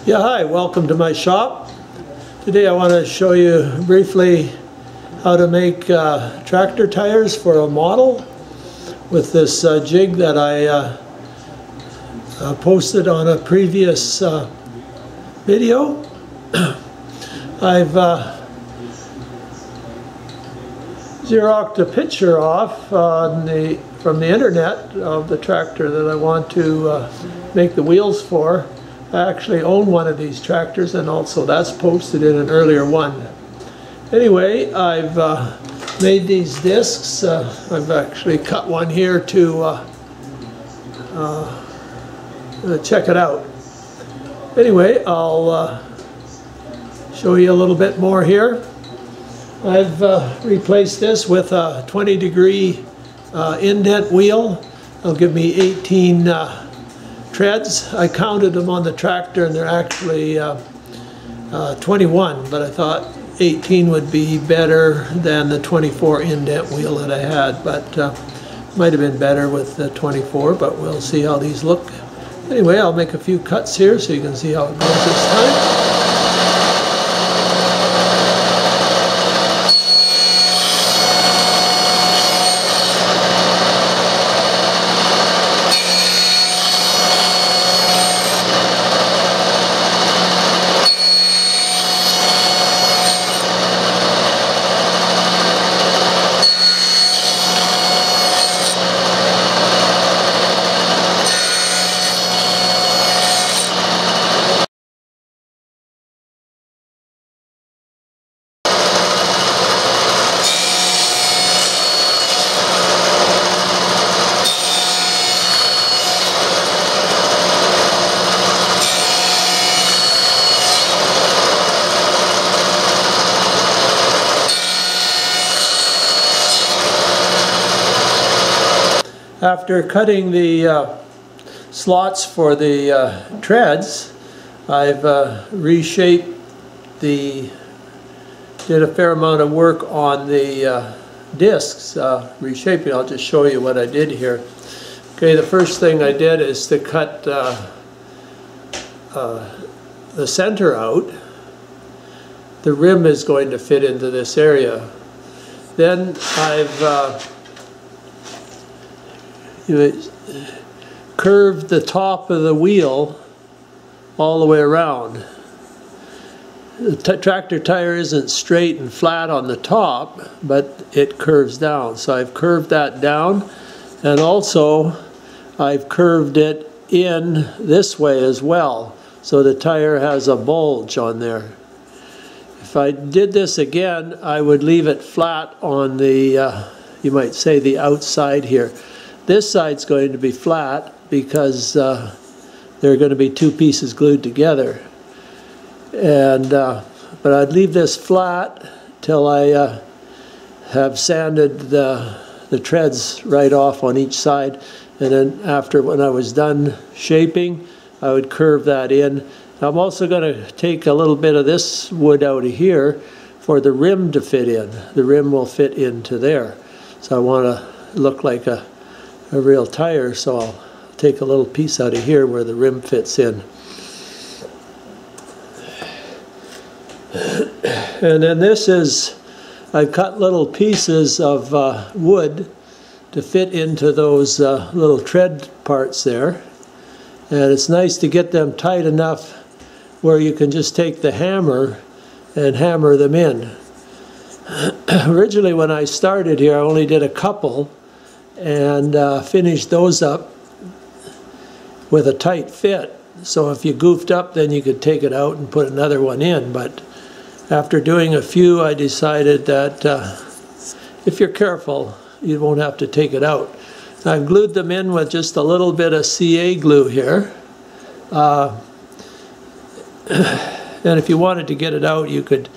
Yeah, hi, welcome to my shop. Today I want to show you briefly how to make tractor tires for a model with this jig that I posted on a previous video. I've Xeroxed a picture off from the internet of the tractor that I want to make the wheels for. I actually own one of these tractors, and also that's posted in an earlier one. Anyway, I've made these discs. I've actually cut one here to check it out. Anyway, I'll show you a little bit more here. I've replaced this with a 20-degree indent wheel. It'll give me 18 treads. I counted them on the tractor and they're actually 21, but I thought 18 would be better than the 24 indent wheel that I had, but might have been better with the 24, but we'll see how these look. Anyway, I'll make a few cuts here so you can see how it goes this time. After cutting the slots for the treads, I've reshaped did a fair amount of work on the discs, reshaping. I'll just show you what I did here. Okay, the first thing I did is to cut the center out. The rim is going to fit into this area. Then I've curved the top of the wheel all the way around. The tractor tire isn't straight and flat on the top, but it curves down. So I've curved that down, and also I've curved it in this way as well, so the tire has a bulge on there. If I did this again, I would leave it flat on the, you might say, the outside here. This side's going to be flat because there are going to be two pieces glued together. And but I'd leave this flat till I have sanded the treads right off on each side. And then after, when I was done shaping, I would curve that in. I'm also going to take a little bit of this wood out of here for the rim to fit in. The rim will fit into there. So I want to look like a real tire, so I'll take a little piece out of here where the rim fits in. And then this is, I cut little pieces of wood to fit into those little tread parts there. And it's nice to get them tight enough where you can just take the hammer and hammer them in. Originally when I started here, I only did a couple, and finished those up with a tight fit. So if you goofed up, then you could take it out and put another one in. But after doing a few, I decided that if you're careful, you won't have to take it out. I've glued them in with just a little bit of CA glue here. And if you wanted to get it out, you could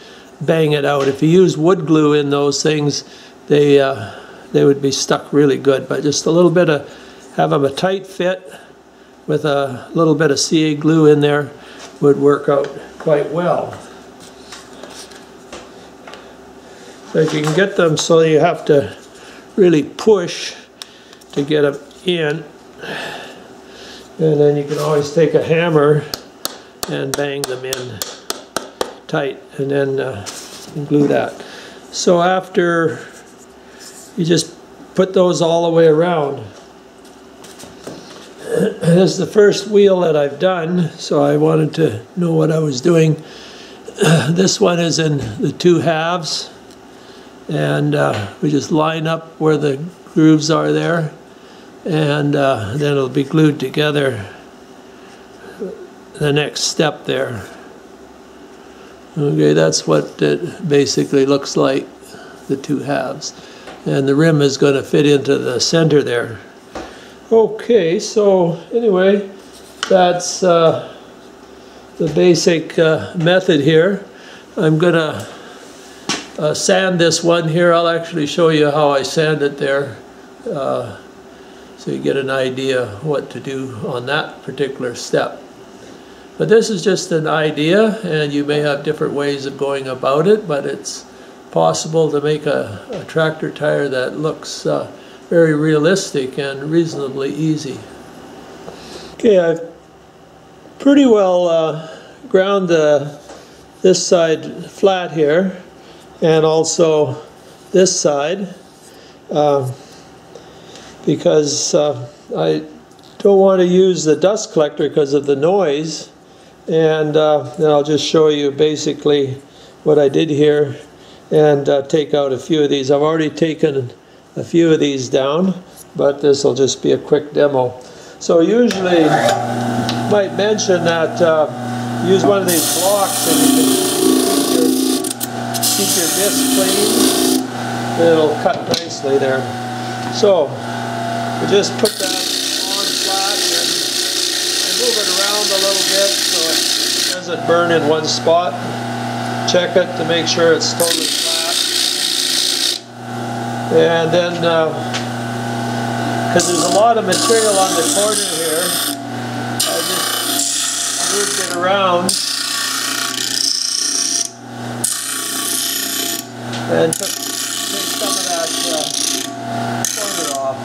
bang it out. If you use wood glue in those things, they would be stuck really good, but just a little bit of, have them a tight fit with a little bit of CA glue in there would work out quite well. So you can get them so you have to really push to get them in, and then you can always take a hammer and bang them in tight, and then glue that. So after you just put those all the way around. This is the first wheel that I've done, so I wanted to know what I was doing. This one is in the 2 halves, and we just line up where the grooves are there, and then it'll be glued together the next step there. Okay, that's what it basically looks like, the 2 halves. And the rim is going to fit into the center there. Okay, so anyway, that's the basic method here. I'm going to sand this one here. I'll actually show you how I sand it there, so you get an idea what to do on that particular step. But this is just an idea, and you may have different ways of going about it, but it's possible to make a tractor tire that looks very realistic and reasonably easy. Okay, I've pretty well ground this side flat here, and also this side, because I don't want to use the dust collector because of the noise. And then I'll just show you basically what I did here, and take out a few of these. I've already taken a few of these down, but this will just be a quick demo. So usually I might mention that use one of these blocks and you can keep your disc clean. It'll cut nicely there. So we just put that on flat, and I move it around a little bit so it doesn't burn in one spot. Check it to make sure it's totally flat. And then, because there's a lot of material on the corner here, I just moved it around and take some of that corner off.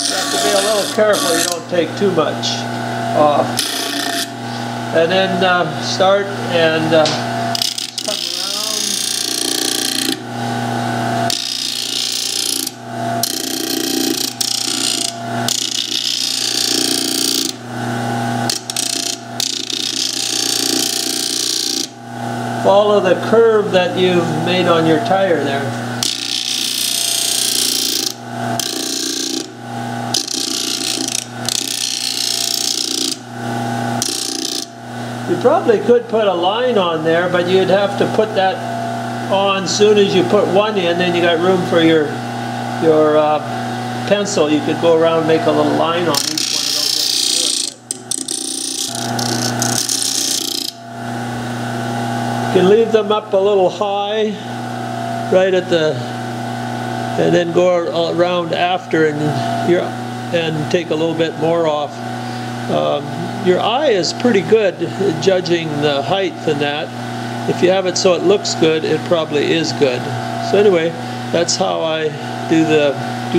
You have to be a little careful you don't take too much off. And then start and come around. Follow the curve that you've made on your tire there. You probably could put a line on there, but you'd have to put that on as soon as you put one in, then you got room for your pencil. You could go around and make a little line on each one of those. You can leave them up a little high, right at the, and then go around after and take a little bit more off. Your eye is pretty good at judging the height and that. If you have it so it looks good, it probably is good. So anyway, that's how I do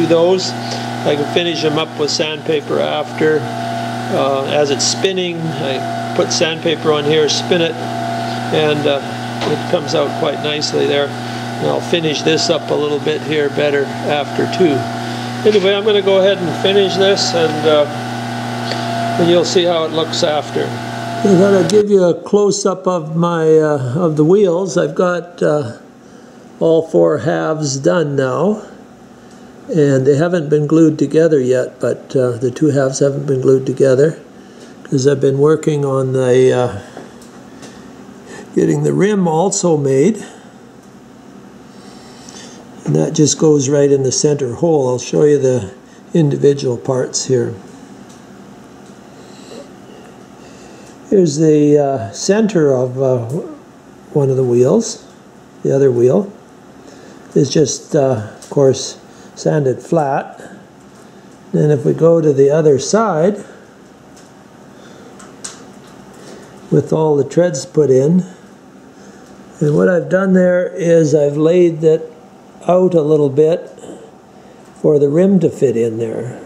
those. I can finish them up with sandpaper after. As it's spinning, I put sandpaper on here, spin it, and it comes out quite nicely there. And I'll finish this up a little bit here better after too. Anyway, I'm going to go ahead and finish this, and you'll see how it looks after. I'm going to give you a close-up of my of the wheels. I've got all 4 halves done now, and they haven't been glued together yet, but the 2 halves haven't been glued together because I've been working on the getting the rim also made, and that just goes right in the center hole. I'll show you the individual parts here. Here's the center of one of the wheels. The other wheel is just, of course, sanded flat. Then if we go to the other side, with all the treads put in, and what I've done there is I've laid that out a little bit for the rim to fit in there.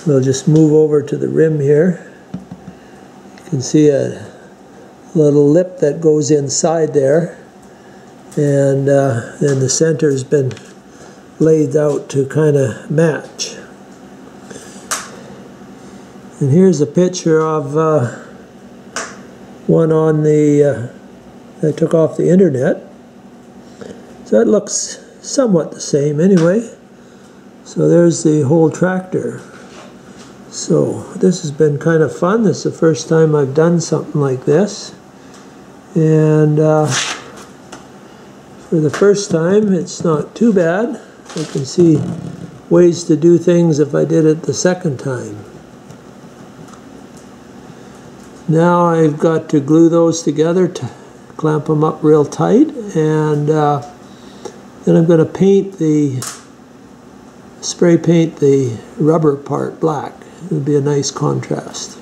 We'll just move over to the rim here. You can see a little lip that goes inside there, and then the center's been laid out to kind of match. And here's a picture of one on the I took off the internet. So it looks somewhat the same anyway. So there's the whole tractor. So this has been kind of fun. This is the first time I've done something like this. And for the first time, it's not too bad. I can see ways to do things if I did it the second time. Now I've got to glue those together to clamp them up real tight, and then I'm going to spray paint the rubber part black. It would be a nice contrast.